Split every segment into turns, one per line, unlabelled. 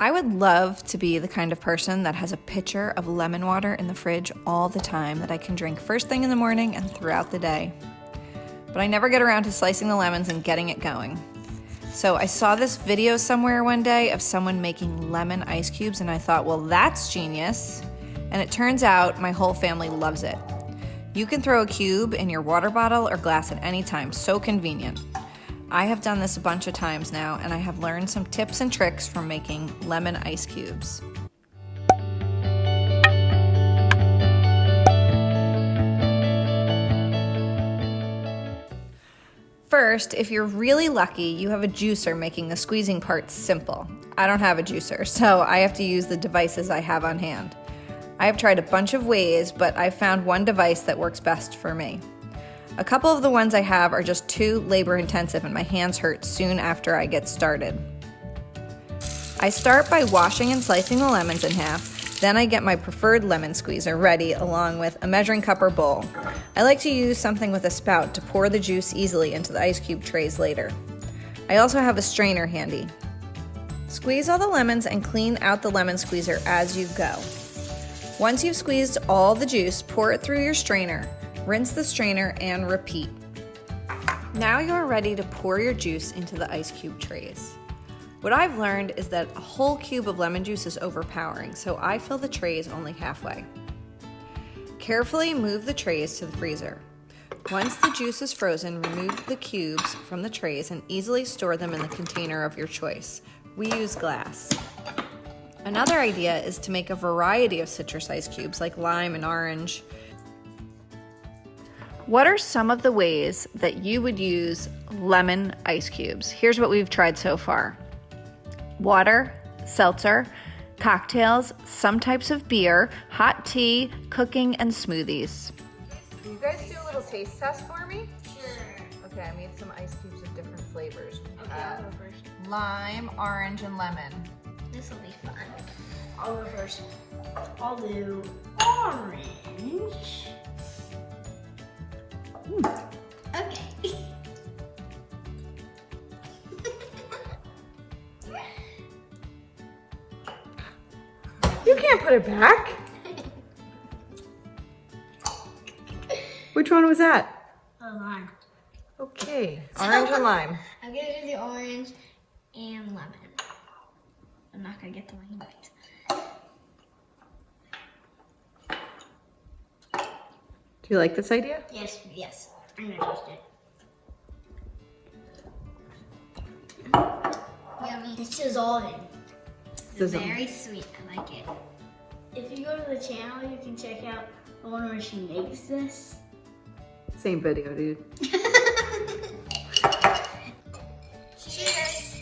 I would love to be the kind of person that has a pitcher of lemon water in the fridge all the time that I can drink first thing in the morning and throughout the day. But I never get around to slicing the lemons and getting it going. So I saw this video somewhere one day of someone making lemon ice cubes, and I thought, well, that's genius. And it turns out my whole family loves it. You can throw a cube in your water bottle or glass at any time, so convenient. I have done this a bunch of times now, and I have learned some tips and tricks from making lemon ice cubes. First, if you're really lucky, you have a juicer making the squeezing part simple. I don't have a juicer, so I have to use the devices I have on hand. I have tried a bunch of ways, but I've found one device that works best for me. A couple of the ones I have are just too labor-intensive and my hands hurt soon after I get started. I start by washing and slicing the lemons in half, then I get my preferred lemon squeezer ready along with a measuring cup or bowl. I like to use something with a spout to pour the juice easily into the ice cube trays later. I also have a strainer handy. Squeeze all the lemons and clean out the lemon squeezer as you go. Once you've squeezed all the juice, pour it through your strainer. Rinse the strainer and repeat. Now you are ready to pour your juice into the ice cube trays. What I've learned is that a whole cube of lemon juice is overpowering, so I fill the trays only halfway. Carefully move the trays to the freezer. Once the juice is frozen, remove the cubes from the trays and easily store them in the container of your choice. We use glass. Another idea is to make a variety of citrus ice cubes like lime and orange. What are some of the ways that you would use lemon ice cubes? Here's what we've tried so far. Water, seltzer, cocktails, some types of beer, hot tea, cooking, and smoothies. Will you guys do a little taste test for me?
Sure.
Okay, I made some ice cubes of different flavors.
Okay, I'll go first.
Lime, orange, and lemon.
This will be fun. I'll go first. I'll do orange. Okay.
You can't put it back. Which one was that?
Lime.
Okay, orange and lime.
I'm gonna do the orange and lemon. I'm not gonna get the lime right.
Do you like this idea?
Yes. I'm gonna taste it. Yummy. It's dissolving. It's very sweet. I like it. If you go to the channel, you can check out the one where she makes this.
Same video, dude.
Cheers.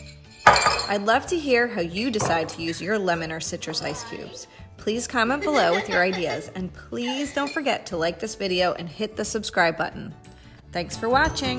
I'd love to hear how you decide to use your lemon or citrus ice cubes. Please comment below with your ideas, and please don't forget to like this video and hit the subscribe button. Thanks for watching.